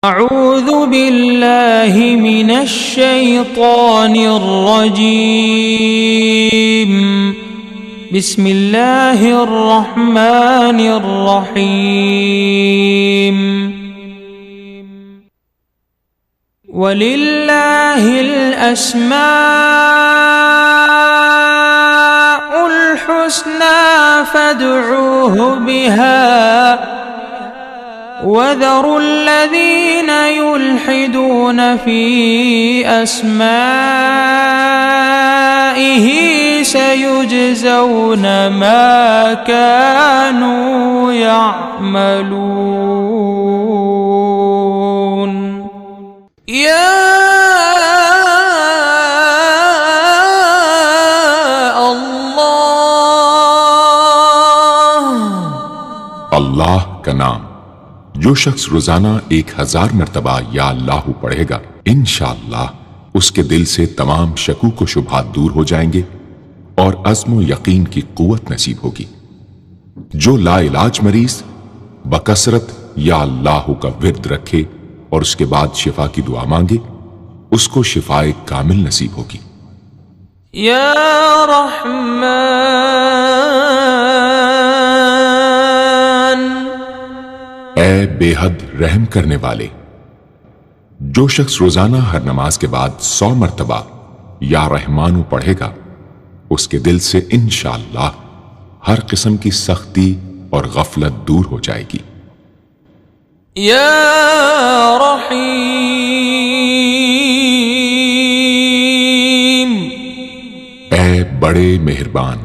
أعوذ بالله من الشيطان الرجيم. بسم الله الرحمن الرحيم. ولله الأسماء الحسنى فادعوه بها وذروا الذين يلحدون في أسمائه سيجزون ما كانوا يعملون. يا اللہ کا نام جو شخص روزانہ 1000 مرتبہ یا اللہ پڑھے گا انشاءاللہ اس کے دل سے تمام شکوک و شبہات دور ہو جائیں گے اور عزم و یقین کی قوت نصیب ہوگی. جو لا علاج مریض بکثرت یا اللہ کا ورد رکھے اور اس کے بعد شفا کی دعا مانگے اس کو شفائے کامل نصیب ہوگی. یا رحمان اے بے حد رحم کرنے والے. جو شخص روزانہ ہر نماز کے بعد 100 مرتبہ یا رحمانو پڑھے گا اس کے دل سے انشاءاللہ ہر قسم کی سختی اور غفلت دور ہو جائے گی. یا رحیم اے بڑے مہربان.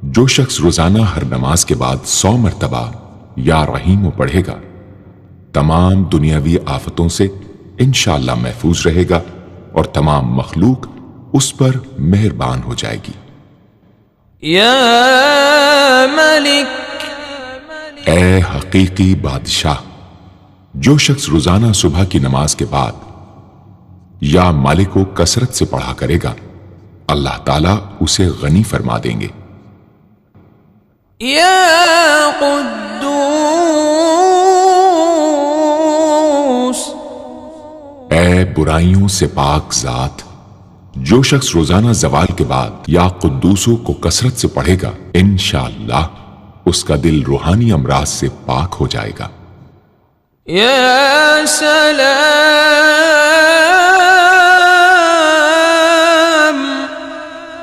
جو شخص روزانہ ہر نماز کے بعد 100 مرتبہ یا رحیم پڑھے گا تمام دنیاوی آفتوں سے انشاءاللہ محفوظ رہے گا اور تمام مخلوق اس پر مہربان ہو جائے گی. یا ملک اے حقیقی بادشاہ. جو شخص روزانہ صبح کی نماز کے بعد یا مالک کو کثرت سے پڑھا کرے گا اللہ تعالیٰ اسے غنی فرما دیں گے. یا قدوس اے برائیوں سے پاک ذات. جو شخص روزانہ زوال کے بعد یا قدوسوں کو کثرت سے پڑھے گا انشاءاللہ اس کا دل روحانی امراض سے پاک ہو جائے گا. یا سلام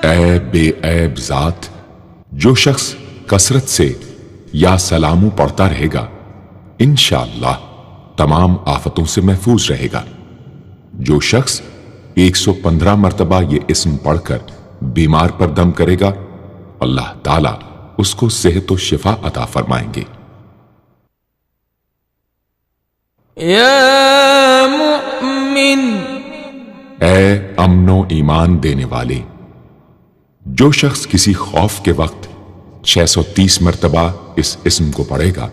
اے بے عیب ذات. جو شخص کثرت سے یا سلامو پڑھتا رہے گا انشاءاللہ تمام آفتوں سے محفوظ رہے گا. جو شخص 115 مرتبہ یہ اسم پڑھ کر بیمار پر دم کرے گا اللہ تعالیٰ اس کو صحت و شفا عطا فرمائیں گے. یا مؤمن اے امن و ایمان دینے والے. جو شخص کسی خوف کے وقت 630 مرتبہ اس اسم کو پڑھے گا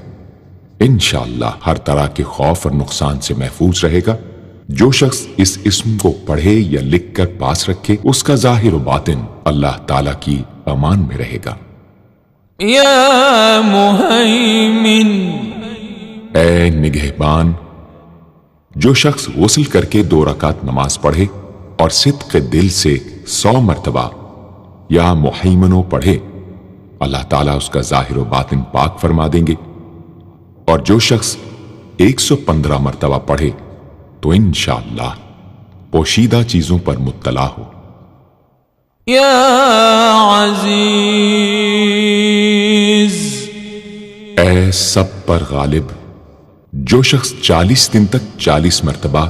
انشاءاللہ ہر طرح کے خوف اور نقصان سے محفوظ رہے گا. جو شخص اس اسم کو پڑھے یا لکھ کر پاس رکھے اس کا ظاہر و باطن اللہ تعالیٰ کی امان میں رہے گا. یا مہیمن اے نگہبان. جو شخص غسل کر کے 2 رکعت نماز پڑھے اور صدق دل سے 100 مرتبہ یا محیمنو پڑھے اللہ تعالیٰ اس کا ظاہر و باطن پاک فرما دیں گے. اور جو شخص 115 مرتبہ پڑھے تو انشاءاللہ پوشیدہ چیزوں پر مطلع ہو. یا عزیز اے سب پر غالب. جو شخص 40 دن تک 40 مرتبہ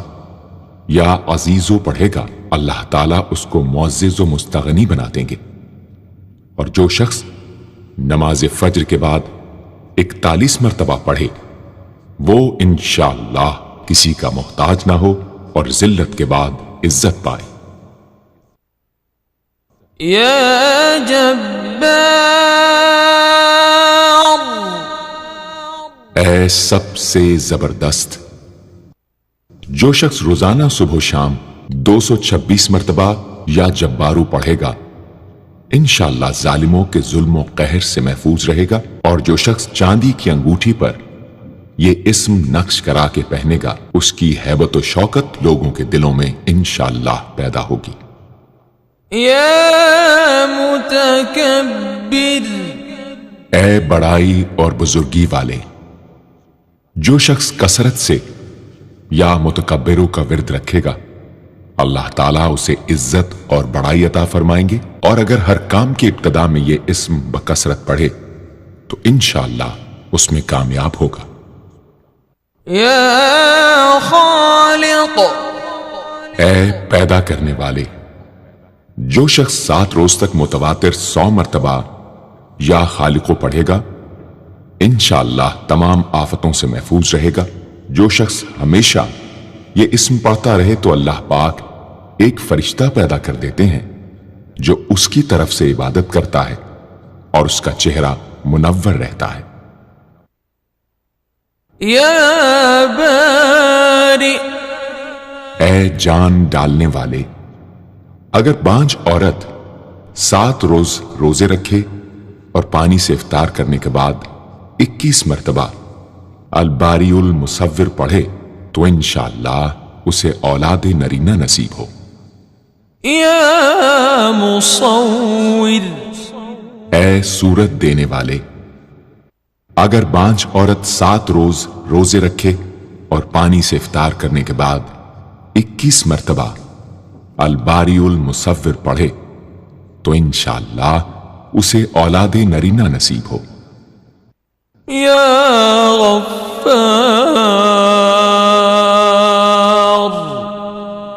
یا عزیزو پڑھے گا اللہ تعالیٰ اس کو معزز و مستغنی بنا دیں گے. اور جو شخص نماز فجر کے بعد 41 مرتبہ پڑھے وہ انشاءاللہ کسی کا محتاج نہ ہو اور ذلت کے بعد عزت پائے. یا جبار اے سب سے زبردست. جو شخص روزانہ صبح و شام 226 مرتبہ یا جبارو پڑھے گا انشاءاللہ ظالموں کے ظلم و قہر سے محفوظ رہے گا. اور جو شخص چاندی کی انگوٹھی پر یہ اسم نقش کرا کے پہنے گا، اس کی ہیبت و شوکت لوگوں کے دلوں میں انشاءاللہ پیدا ہوگی۔ یا متکبر، اے بڑائی اور بزرگی والے، جو شخص کثرت سے یا متکبروں کا ورد رکھے گا اللہ تعالیٰ اسے عزت اور بڑائی عطا فرمائیں گے، اور اگر ہر کام کی ابتدا میں یہ اسم بکثرت پڑھے تو انشاءاللہ اس میں کامیاب ہوگا۔ یا خالق، اے پیدا کرنے والے، جو شخص 7 روز تک متواتر 100 مرتبہ یا خالق کو پڑھے گا انشاءاللہ تمام آفتوں سے محفوظ رہے گا۔ جو شخص ہمیشہ یہ اسم پڑھتا رہے تو اللہ پاک ایک فرشتہ پیدا کر دیتے ہیں جو اس کی طرف سے عبادت کرتا ہے اور اس کا چہرہ منور رہتا ہے۔ یا باری، اے جان ڈالنے والے، اگر بانجھ عورت 7 روز روزے رکھے اور پانی سے افطار کرنے کے بعد 21 مرتبہ الباری المصور پڑھے تو انشاءاللہ اسے اولاد نرینہ نصیب ہو۔ یا مصور، اے صورت دینے والے، اگر بانجھ عورت 7 روز روزے رکھے اور پانی سے افطار کرنے کے بعد 21 مرتبہ الباری المصور پڑھے تو انشاءاللہ اسے اولاد نرینہ نصیب ہو۔ یا غفار،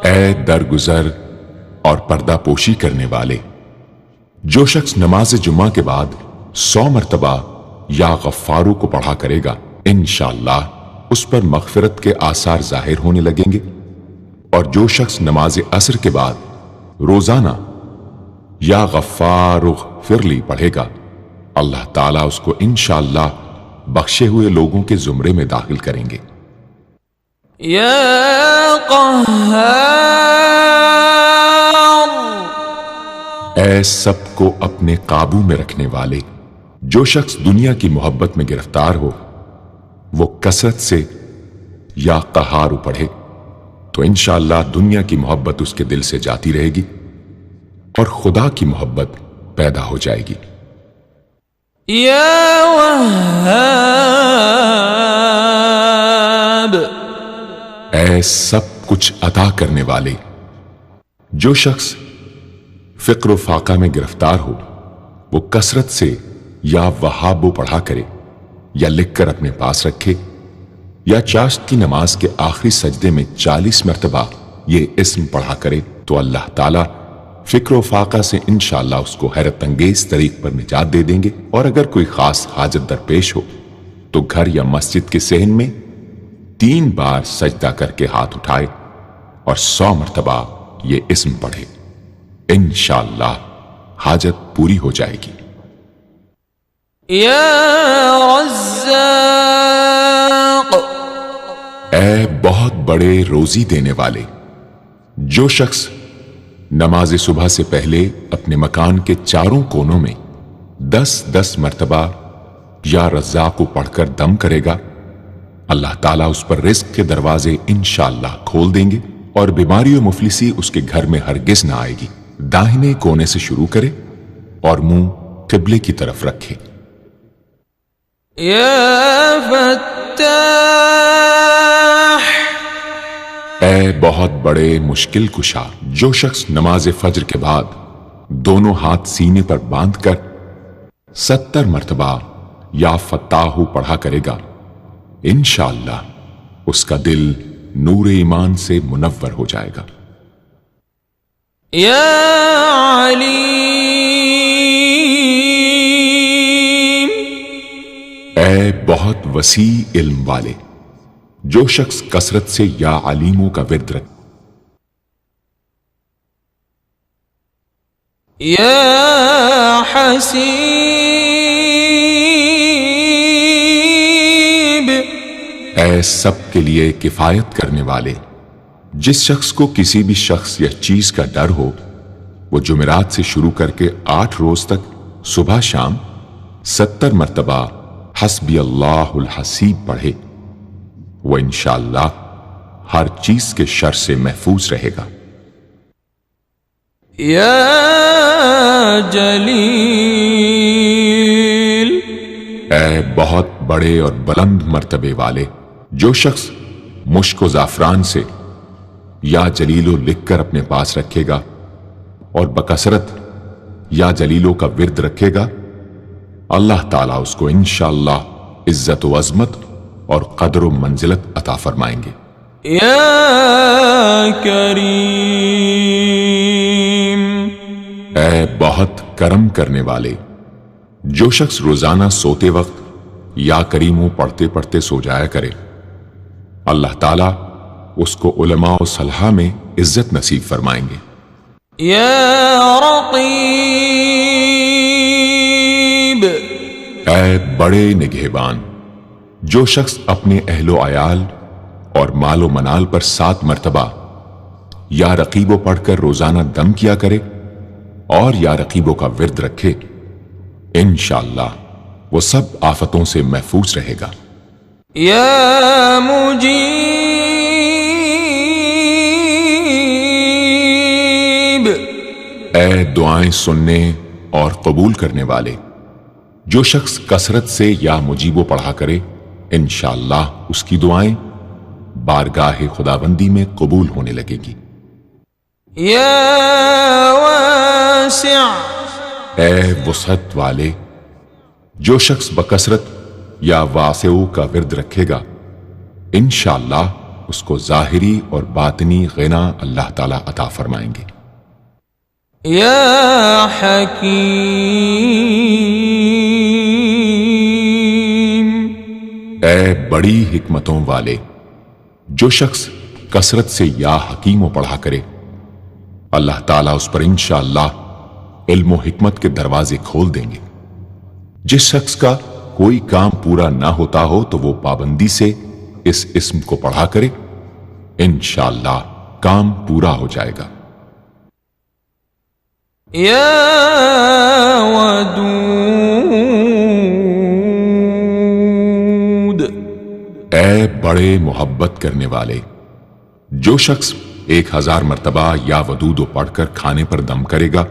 اے درگزر اور پردہ پوشی کرنے والے، جو شخص نماز جمعہ کے بعد 100 مرتبہ یا غفارو کو پڑھا کرے گا انشاءاللہ اس پر مغفرت کے آثار ظاہر ہونے لگیں گے، اور جو شخص نماز عصر کے بعد روزانہ یا غفار اغفر لی پڑھے گا اللہ تعالیٰ اس کو انشاءاللہ بخشے ہوئے لوگوں کے زمرے میں داخل کریں گے۔ یا قہار، اے سب کو اپنے قابو میں رکھنے والے، جو شخص دنیا کی محبت میں گرفتار ہو وہ کثرت سے یا قہار پڑھے تو انشاءاللہ دنیا کی محبت اس کے دل سے جاتی رہے گی اور خدا کی محبت پیدا ہو جائے گی۔ یا وہاب، اے سب کچھ عطا کرنے والے، جو شخص فقر و فاقہ میں گرفتار ہو وہ کثرت سے یا وہاب پڑھا کرے یا لکھ کر اپنے پاس رکھے یا چاشت کی نماز کے آخری سجدے میں 40 مرتبہ یہ اسم پڑھا کرے تو اللہ تعالیٰ فکر و فاقہ سے انشاءاللہ اس کو حیرت انگیز طریق پر نجات دے دیں گے، اور اگر کوئی خاص حاجت درپیش ہو تو گھر یا مسجد کے صحن میں 3 بار سجدہ کر کے ہاتھ اٹھائے اور 100 مرتبہ یہ اسم پڑھے، انشاءاللہ حاجت پوری ہو جائے گی۔ یا رزاق، اے بہت بڑے روزی دینے والے، جو شخص نماز صبح سے پہلے اپنے مکان کے چاروں کونوں میں 10 مرتبہ یا رزاق کو پڑھ کر دم کرے گا اللہ تعالیٰ اس پر رزق کے دروازے انشاءاللہ کھول دیں گے اور بیماری و مفلسی اس کے گھر میں ہرگز نہ آئے گی۔ داہنے کونے سے شروع کرے اور منہ قبلے کی طرف رکھے۔ یا فتاح، اے بہت بڑے مشکل کشا، جو شخص نماز فجر کے بعد دونوں ہاتھ سینے پر باندھ کر 70 مرتبہ یا فتاح پڑھا کرے گا انشاءاللہ اس کا دل نور ایمان سے منور ہو جائے گا۔ یا علیم، اے بہت وسیع علم والے، جو شخص کثرت سے یا علیموں کا ورد رکھے۔ یا حسیب، اے سب کے لیے کفایت کرنے والے، جس شخص کو کسی بھی شخص یا چیز کا ڈر ہو وہ جمعرات سے شروع کر کے 8 روز تک صبح شام 70 مرتبہ حسبی اللہ الحسیب پڑھے وہ انشاءاللہ ہر چیز کے شر سے محفوظ رہے گا۔ یا جلیل، اے بہت بڑے اور بلند مرتبے والے، جو شخص مشک و زعفران سے یا جلیلو لکھ کر اپنے پاس رکھے گا اور بکثرت یا جلیلو کا ورد رکھے گا، اللہ تعالیٰ اس کو انشاءاللہ عزت و عظمت اور قدر و منزلت عطا فرمائیں گے۔ یا کریم، اے بہت کرم کرنے والے، جو شخص روزانہ سوتے وقت یا کریموں پڑھتے پڑھتے سو جایا کرے، اللہ تعالیٰ اس کو علماء و صلحاء میں عزت نصیب فرمائیں گے۔ یا رقیب، اے بڑے نگہبان، جو شخص اپنے اہل و عیال اور مال و منال پر 7 مرتبہ یا رقیبو پڑھ کر روزانہ دم کیا کرے اور یا رقیبو کا ورد رکھے، انشاءاللہ وہ سب آفتوں سے محفوظ رہے گا۔ یا مجیب، اے دعائیں سننے اور قبول کرنے والے، جو شخص کثرت سے یا مجیبو پڑھا کرے، انشاءاللہ اس کی دعائیں بارگاہ خداوندی میں قبول ہونے لگے گی۔ یا واسع، اے وسعت والے، جو شخص بکثرت یا واسعو کا ورد رکھے گا، انشاءاللہ اس کو ظاہری اور باطنی غنا اللہ تعالیٰ عطا فرمائیں گے۔ یا حکیم، اے بڑی حکمتوں والے، جو شخص کثرت سے یا حکیموں پڑھا کرے، اللہ تعالیٰ اس پر انشاءاللہ علم و حکمت کے دروازے کھول دیں گے۔ جس شخص کا کوئی کام پورا نہ ہوتا ہو تو وہ پابندی سے اس اسم کو پڑھا کرے، انشاءاللہ کام پورا ہو جائے گا۔ یا ودود، اے بڑے محبت کرنے والے، جو شخص 1000 مرتبہ یا ودود پڑھ کر کھانے پر دم کرے گا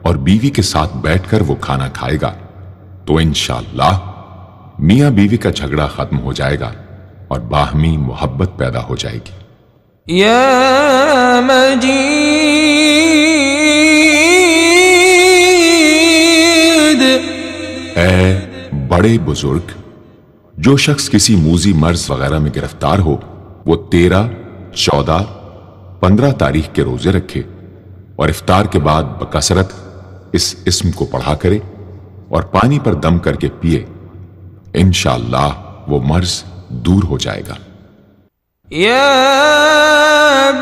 اور بیوی کے ساتھ بیٹھ کر وہ کھانا کھائے گا تو انشاءاللہ میاں بیوی کا جھگڑا ختم ہو جائے گا اور باہمی محبت پیدا ہو جائے گی۔ یا مجید، اے بڑے بزرگ، جو شخص کسی موذی مرض وغیرہ میں گرفتار ہو، وہ 13، 14، 15 تاریخ کے روزے رکھے اور افطار کے بعد بکثرت اس اسم کو پڑھا کرے اور پانی پر دم کر کے پیے، انشاءاللہ وہ مرض دور ہو جائے گا۔ یا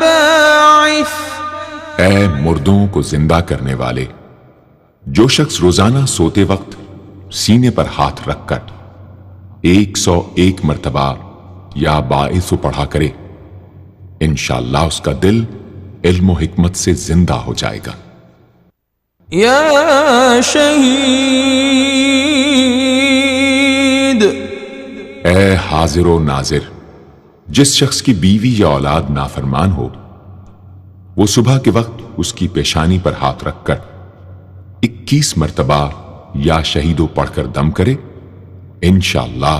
باعث، اے مردوں کو زندہ کرنے والے، جو شخص روزانہ سوتے وقت سینے پر ہاتھ رکھ کر 101 مرتبہ یا باعث پڑھا کرے، انشاءاللہ اس کا دل علم و حکمت سے زندہ ہو جائے گا۔ یا شہید، اے حاضر و ناظر، جس شخص کی بیوی یا اولاد نافرمان ہو، وہ صبح کے وقت اس کی پیشانی پر ہاتھ رکھ کر 21 مرتبہ یا شہیدو پڑھ کر دم کرے، انشاءاللہ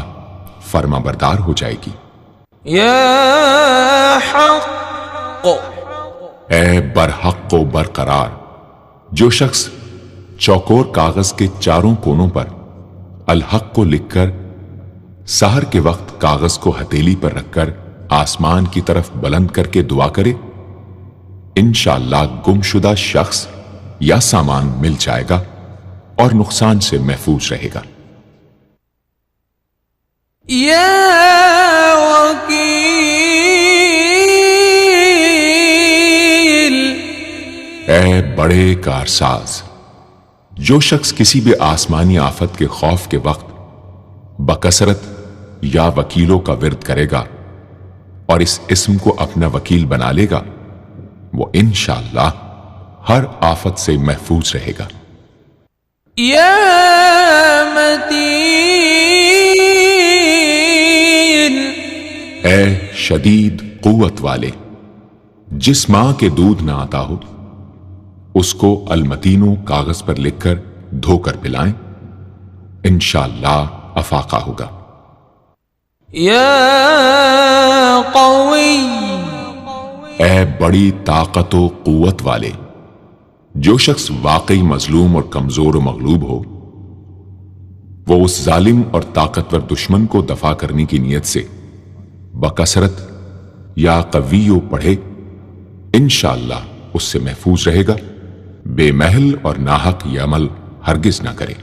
فرما بردار ہو جائے گی۔ یا حق، اے برحق و برقرار، جو شخص چوکور کاغذ کے چاروں کونوں پر الحق کو لکھ کر سحر کے وقت کاغذ کو ہتھیلی پر رکھ کر آسمان کی طرف بلند کر کے دعا کرے، انشاءاللہ گمشدہ شخص یا سامان مل جائے گا اور نقصان سے محفوظ رہے گا۔ یا وکیل، اے بڑے کارساز، جو شخص کسی بھی آسمانی آفت کے خوف کے وقت بکثرت یا وکیلوں کا ورد کرے گا اور اس اسم کو اپنا وکیل بنا لے گا، وہ انشاءاللہ ہر آفت سے محفوظ رہے گا۔ یا متین، اے شدید قوت والے، جس ماں کے دودھ نہ آتا ہو اس کو المتینو کاغذ پر لکھ کر دھو کر پلائیں، انشاءاللہ افاقہ ہوگا۔ یا قوی، اے بڑی طاقت و قوت والے، جو شخص واقعی مظلوم اور کمزور و مغلوب ہو وہ اس ظالم اور طاقتور دشمن کو دفاع کرنے کی نیت سے بکثرت یا قویو پڑھے، انشاءاللہ اس سے محفوظ رہے گا، بے محل اور ناحق یہ عمل ہرگز نہ کرے۔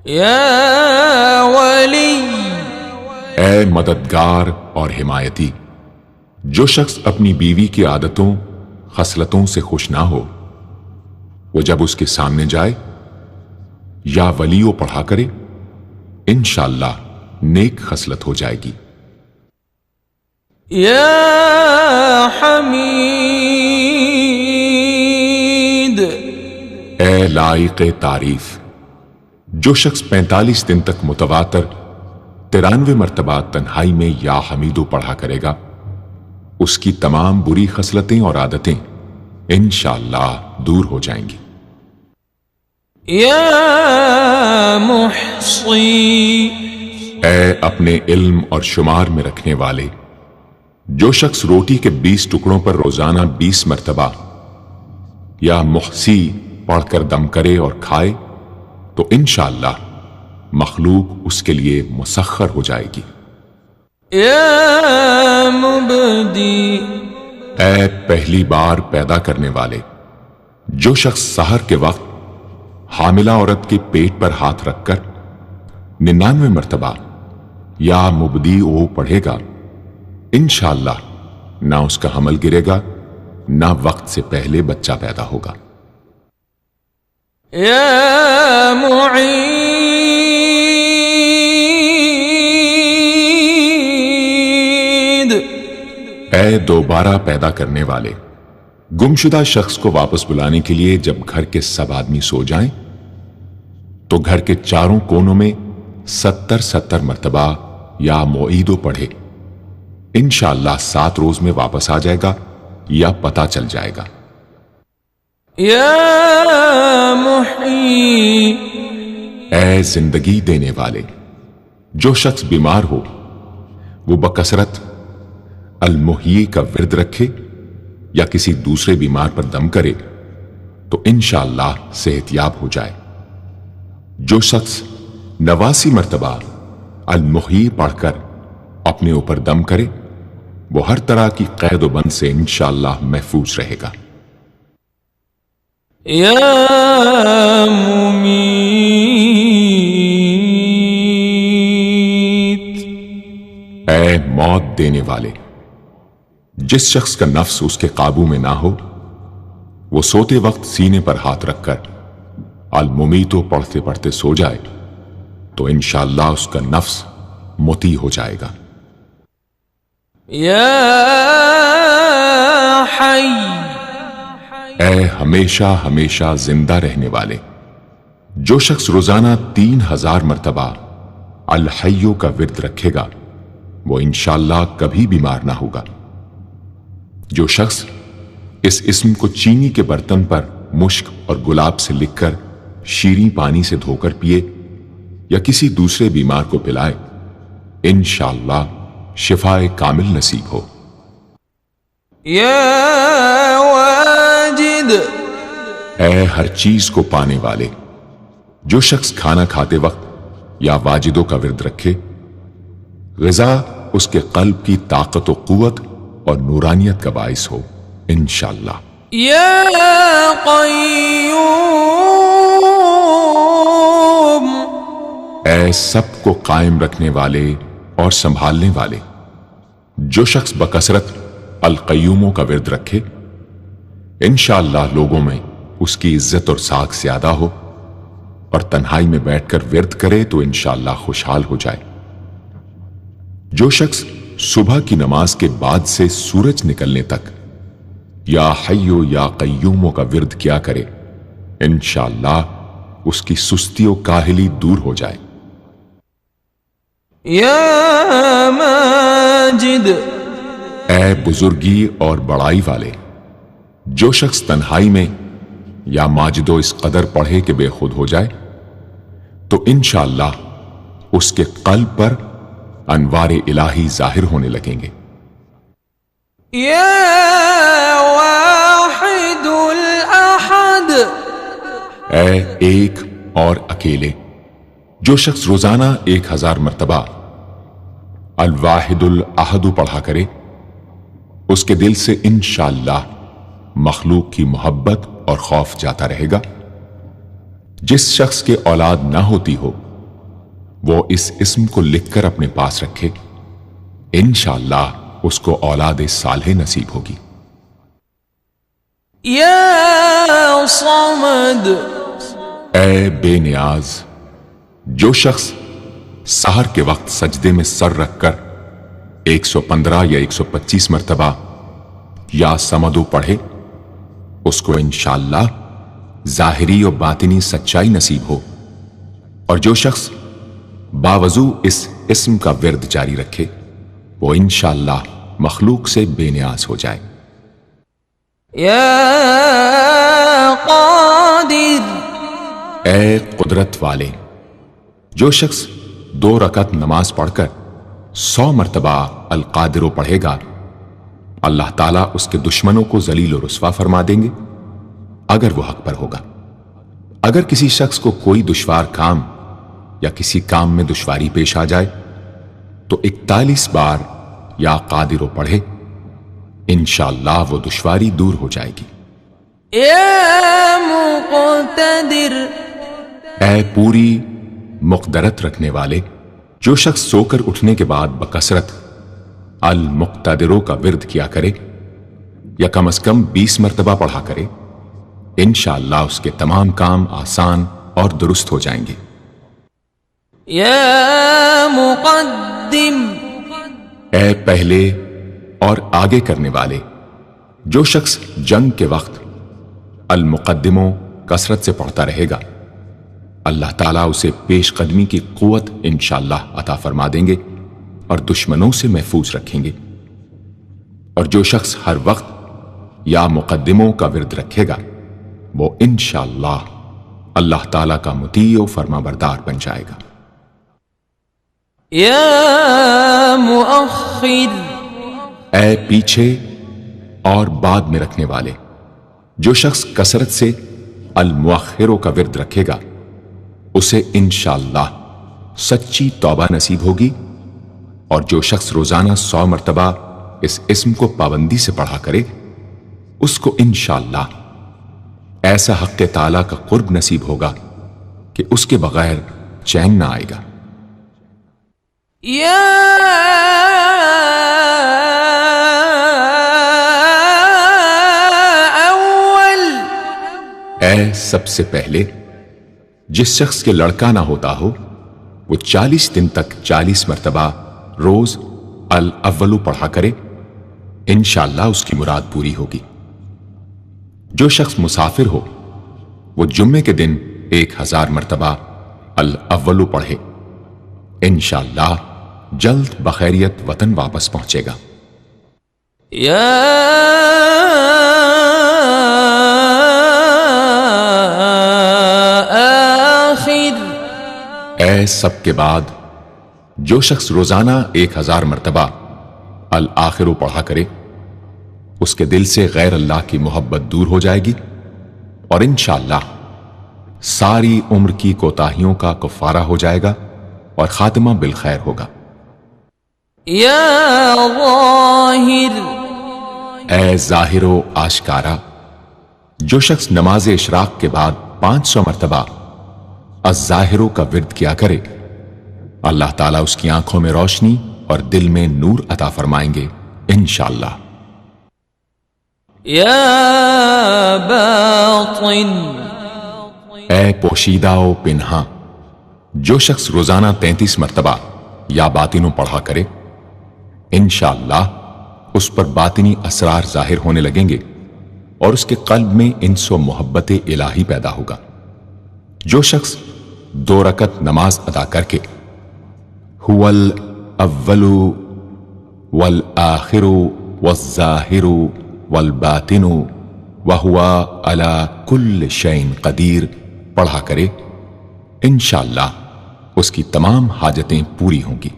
یا ولی، اے مددگار اور حمایتی، جو شخص اپنی بیوی کی عادتوں خصلتوں سے خوش نہ ہو وہ جب اس کے سامنے جائے یا ولیو پڑھا کرے، انشاءاللہ نیک خصلت ہو جائے گی۔ یا حمید، اے لائق تعریف، جو شخص 45 دن تک متواتر 93 مرتبہ تنہائی میں یا حمیدو پڑھا کرے گا اس کی تمام بری خصلتیں اور عادتیں انشاءاللہ دور ہو جائیں گی۔ یا محصی، اے اپنے علم اور شمار میں رکھنے والے، جو شخص روٹی کے 20 ٹکڑوں پر روزانہ 20 مرتبہ یا محصی پڑھ کر دم کرے اور کھائے تو انشاءاللہ مخلوق اس کے لیے مسخر ہو جائے گی۔ یا مبدی، اے پہلی بار پیدا کرنے والے، جو شخص سحر کے وقت حاملہ عورت کے پیٹ پر ہاتھ رکھ کر 99 مرتبہ یا مبدی او پڑھے گا انشاءاللہ نہ اس کا حمل گرے گا نہ وقت سے پہلے بچہ پیدا ہوگا۔ یا معید، اے دوبارہ پیدا کرنے والے، گمشدہ شخص کو واپس بلانے کے لیے جب گھر کے سب آدمی سو جائیں تو گھر کے چاروں کونوں میں 70 مرتبہ یا معیدو پڑھے، انشاءاللہ 7 روز میں واپس آ جائے گا یا پتہ چل جائے گا۔ یا محیی، اے زندگی دینے والے، جو شخص بیمار ہو وہ بکثرت المحیی کا ورد رکھے یا کسی دوسرے بیمار پر دم کرے تو انشاءاللہ صحت یاب ہو جائے۔ جو شخص 89 مرتبہ المحیی پڑھ کر اپنے اوپر دم کرے وہ ہر طرح کی قید و بند سے انشاءاللہ محفوظ رہے گا۔ یا ممیت، اے موت دینے والے، جس شخص کا نفس اس کے قابو میں نہ ہو وہ سوتے وقت سینے پر ہاتھ رکھ کر الممیتو پڑھتے پڑھتے سو جائے تو انشاءاللہ اس کا نفس مطیع ہو جائے گا۔ یا حی، اے ہمیشہ ہمیشہ زندہ رہنے والے، جو شخص روزانہ 3000 مرتبہ الحیو کا ورد رکھے گا وہ انشاءاللہ کبھی بیمار نہ ہوگا۔ جو شخص اس اسم کو چینی کے برتن پر مشک اور گلاب سے لکھ کر شیریں پانی سے دھو کر پیے یا کسی دوسرے بیمار کو پلائے انشاءاللہ شفائے کامل نصیب ہو۔ یا واجد، اے ہر چیز کو پانے والے، جو شخص کھانا کھاتے وقت یا واجدوں کا ورد رکھے غذا اس کے قلب کی طاقت و قوت اور نورانیت کا باعث ہو انشاءاللہ۔ یا قیوم، اے سب کو قائم رکھنے والے اور سنبھالنے والے، جو شخص بکثرت القیوموں کا ورد رکھے انشاءاللہ لوگوں میں اس کی عزت اور ساکھ زیادہ ہو اور تنہائی میں بیٹھ کر ورد کرے تو انشاءاللہ خوشحال ہو جائے۔ جو شخص صبح کی نماز کے بعد سے سورج نکلنے تک یا حیو یا قیوموں کا ورد کیا کرے انشاءاللہ اس کی سستی و کاہلی دور ہو جائے۔ یا مالک، ماجد. اے بزرگی اور بڑائی والے، جو شخص تنہائی میں یا ماجد و اس قدر پڑھے کہ بے خود ہو جائے تو انشاءاللہ اس کے قلب پر انوار الہی ظاہر ہونے لگیں گے. یا واحد الاحد. اے ایک اور اکیلے، جو شخص روزانہ 1000 مرتبہ الواحد الاحد پڑھا کرے، اس کے دل سے انشاءاللہ مخلوق کی محبت اور خوف جاتا رہے گا. جس شخص کے اولاد نہ ہوتی ہو وہ اس اسم کو لکھ کر اپنے پاس رکھے، انشاءاللہ اس کو اولاد صالح نصیب ہوگی. یا صمد. اے بے نیاز، جو شخص سحر کے وقت سجدے میں سر رکھ کر 115 یا 125 مرتبہ یا سمدو پڑھے، اس کو انشاءاللہ ظاہری و باطنی سچائی نصیب ہو. اور جو شخص باوضو اس اسم کا ورد جاری رکھے وہ انشاءاللہ مخلوق سے بے نیاز ہو جائے. یا قادر. اے قدرت والے، جو شخص 2 رکعت نماز پڑھ کر 100 مرتبہ القادر پڑھے گا، اللہ تعالیٰ اس کے دشمنوں کو ذلیل و رسوا فرما دیں گے اگر وہ حق پر ہوگا. اگر کسی شخص کو کوئی دشوار کام یا کسی کام میں دشواری پیش آ جائے تو 41 بار یا قادر پڑھے، انشاءاللہ وہ دشواری دور ہو جائے گی. یا مقتدر. اے پوری مقدرت رکھنے والے، جو شخص سو کر اٹھنے کے بعد بکثرت المقتدروں کا ورد کیا کرے یا کم از کم 20 مرتبہ پڑھا کرے، انشاءاللہ اس کے تمام کام آسان اور درست ہو جائیں گے. یا مقدم. اے پہلے اور آگے کرنے والے، جو شخص جنگ کے وقت المقدموں کثرت سے پڑھتا رہے گا، اللہ تعالیٰ اسے پیش قدمی کی قوت انشاءاللہ عطا فرما دیں گے اور دشمنوں سے محفوظ رکھیں گے. اور جو شخص ہر وقت یا مقدموں کا ورد رکھے گا وہ انشاءاللہ اللہ تعالیٰ کا مطیع و فرما بردار بن جائے گا. یا مؤخر. اے پیچھے اور بعد میں رکھنے والے، جو شخص کثرت سے المؤخروں کا ورد رکھے گا اسے انشاءاللہ سچی توبہ نصیب ہوگی. اور جو شخص روزانہ 100 مرتبہ اس اسم کو پابندی سے پڑھا کرے اس کو انشاءاللہ ایسا حق تعالیٰ کا قرب نصیب ہوگا کہ اس کے بغیر چین نہ آئے گا. یا اول. اے سب سے پہلے، جس شخص کے لڑکا نہ ہوتا ہو وہ 40 دن تک 40 مرتبہ روز الاولو پڑھا کرے، انشاءاللہ اس کی مراد پوری ہوگی. جو شخص مسافر ہو وہ جمعے کے دن 1000 مرتبہ الاولو پڑھے، انشاءاللہ جلد بخیریت وطن واپس پہنچے گا. یا آخر. اے سب کے بعد، جو شخص روزانہ 1000 مرتبہ الآخر پڑھا کرے اس کے دل سے غیر اللہ کی محبت دور ہو جائے گی اور انشاءاللہ ساری عمر کی کوتاہیوں کا کفارہ ہو جائے گا اور خاتمہ بالخیر ہوگا. یا ظاہر. اے ظاہر و آشکارا، جو شخص نماز اشراق کے بعد 500 مرتبہ الظاہروں کا ورد کیا کرے، اللہ تعالیٰ اس کی آنکھوں میں روشنی اور دل میں نور عطا فرمائیں گے انشاءاللہ. یا باطن. اے پوشیدہ و پنہاں، جو شخص روزانہ 33 مرتبہ یا باطنوں پڑھا کرے، انشاءاللہ اس پر باطنی اسرار ظاہر ہونے لگیں گے اور اس کے قلب میں انس و محبت الہی پیدا ہوگا. جو شخص 2 رکعت نماز ادا کر کے هو الاول والآخر والظاہر والباطن وہو علی کل شیء قدیر پڑھا کرے، انشاءاللہ اس کی تمام حاجتیں پوری ہوں گی۔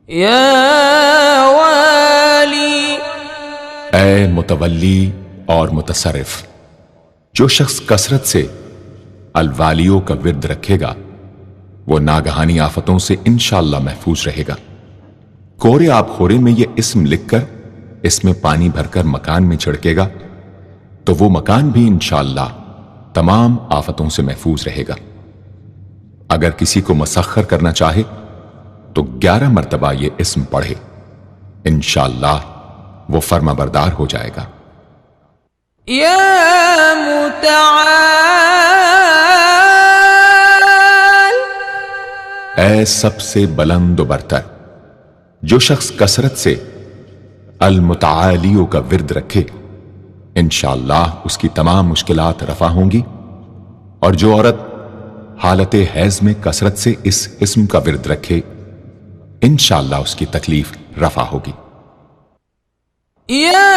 یا والی، اے متولی اور متصرف، جو شخص کثرت سے الوالیوں کا ورد رکھے گا وہ ناگہانی آفتوں سے انشاءاللہ محفوظ رہے گا۔ کورے آب خورے میں یہ اسم لکھ کر اس میں پانی بھر کر مکان میں چھڑکے گا تو وہ مکان بھی انشاءاللہ تمام آفتوں سے محفوظ رہے گا۔ اگر کسی کو مسخر کرنا چاہے تو 11 مرتبہ یہ اسم پڑھے، انشاءاللہ وہ فرما بردار ہو جائے گا۔ یا متعال، اے سب سے بلند و برتر، جو شخص کثرت سے المتعالیوں کا ورد رکھے انشاءاللہ اس کی تمام مشکلات رفع ہوں گی، اور جو عورت حالت حیض میں کثرت سے اس اسم کا ورد رکھے انشاءاللہ اس کی تکلیف رفع ہوگی۔ یا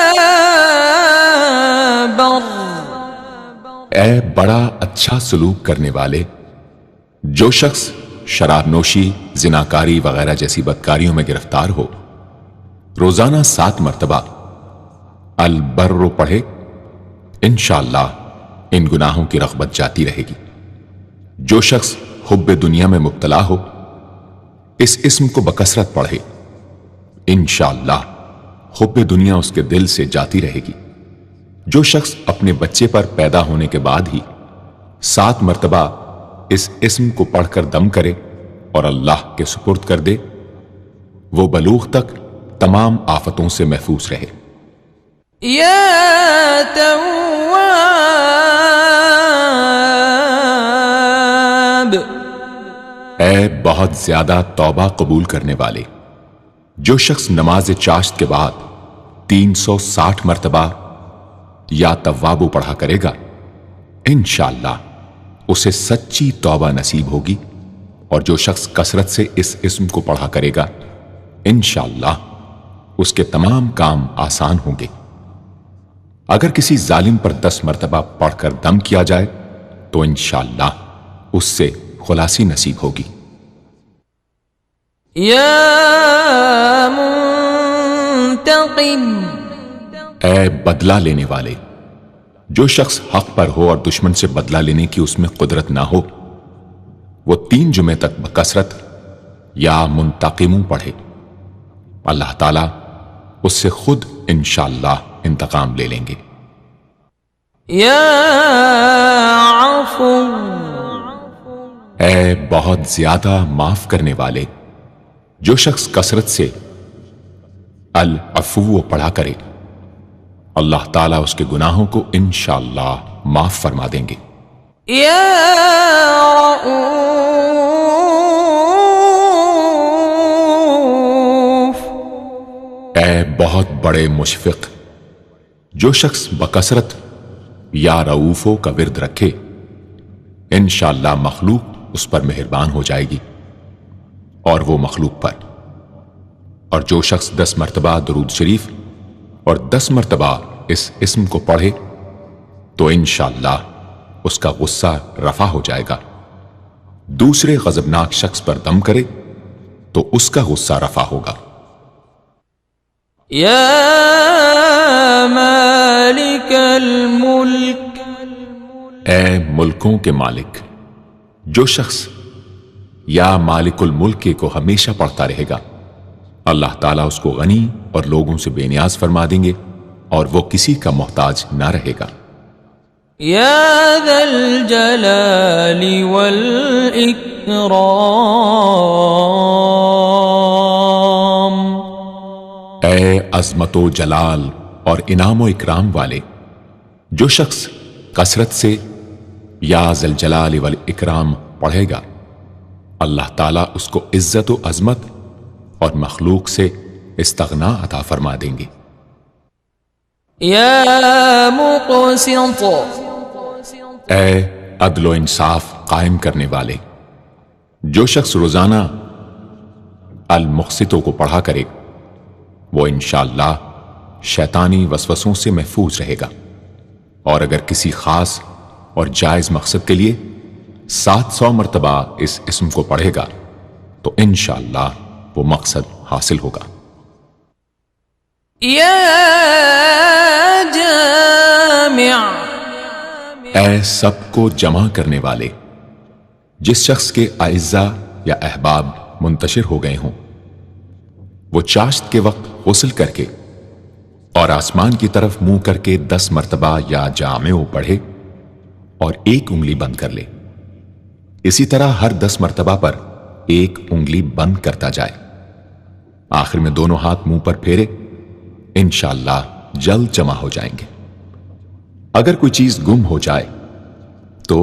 بر، اے بڑا اچھا سلوک کرنے والے، جو شخص شراب نوشی، زناکاری وغیرہ جیسی بدکاریوں میں گرفتار ہو روزانہ 7 مرتبہ البر پڑھے، انشاءاللہ ان گناہوں کی رغبت جاتی رہے گی۔ جو شخص حب دنیا میں مبتلا ہو اس اسم کو بکثرت پڑھے، انشاءاللہ حب دنیا اس کے دل سے جاتی رہے گی۔ جو شخص اپنے بچے پر پیدا ہونے کے بعد ہی 7 مرتبہ اس اسم کو پڑھ کر دم کرے اور اللہ کے سپرد کر دے، وہ بلوغ تک تمام آفتوں سے محفوظ رہے۔ یا تواب، اے بہت زیادہ توبہ قبول کرنے والے، جو شخص نماز چاشت کے بعد 360 مرتبہ یا توابو پڑھا کرے گا انشاءاللہ اسے سچی توبہ نصیب ہوگی، اور جو شخص کثرت سے اس اسم کو پڑھا کرے گا انشاءاللہ اس کے تمام کام آسان ہوں گے۔ اگر کسی ظالم پر 10 مرتبہ پڑھ کر دم کیا جائے تو انشاءاللہ اس سے خلاصی نصیب ہوگی۔ یا منتقم، اے بدلہ لینے والے، جو شخص حق پر ہو اور دشمن سے بدلہ لینے کی اس میں قدرت نہ ہو وہ 3 جمعے تک بکثرت یا منتقموں پڑھے، اللہ تعالیٰ اس سے خود انشاءاللہ انتقام لے لیں گے۔ یا عفو، اے بہت زیادہ معاف کرنے والے، جو شخص کثرت سے العفو پڑھا کرے اللہ تعالیٰ اس کے گناہوں کو انشاءاللہ معاف فرما دیں گے۔ یا رؤوف، اے بہت بڑے مشفق، جو شخص بکثرت یا رؤوفوں کا ورد رکھے انشاءاللہ مخلوق اس پر مہربان ہو جائے گی اور وہ مخلوق پر، اور جو شخص 10 مرتبہ درود شریف اور 10 مرتبہ اس اسم کو پڑھے تو انشاءاللہ اس کا غصہ رفع ہو جائے گا۔ دوسرے غضبناک شخص پر دم کرے تو اس کا غصہ رفع ہوگا۔ یا مالک الملک، اے ملکوں کے مالک، جو شخص یا مالک الملک کو ہمیشہ پڑھتا رہے گا اللہ تعالیٰ اس کو غنی اور لوگوں سے بے نیاز فرما دیں گے اور وہ کسی کا محتاج نہ رہے گا۔ یا ذا الجلال والاکرام، اے عظمت و جلال اور انعام و اکرام والے، جو شخص کثرت سے یا ذا الجلال والاکرام پڑھے گا اللہ تعالیٰ اس کو عزت و عظمت اور مخلوق سے استغنا عطا فرما دیں گے۔ یا مقسط، اے عدل و انصاف قائم کرنے والے، جو شخص روزانہ المقسطوں کو پڑھا کرے وہ انشاءاللہ شیطانی وسوسوں سے محفوظ رہے گا، اور اگر کسی خاص اور جائز مقصد کے لیے 700 مرتبہ اس اسم کو پڑھے گا تو انشاءاللہ وہ مقصد حاصل ہوگا۔ یا جامع، اے سب کو جمع کرنے والے، جس شخص کے اعزاء یا احباب منتشر ہو گئے ہوں وہ چاشت کے وقت غسل کر کے اور آسمان کی طرف منہ کر کے 10 مرتبہ یا جامع پڑھے اور ایک انگلی بند کر لے۔ اسی طرح ہر 10 مرتبہ پر ایک انگلی بند کرتا جائے، آخر میں دونوں ہاتھ منہ پر پھیرے، انشاءاللہ جلد جمع ہو جائیں گے۔ اگر کوئی چیز گم ہو جائے تو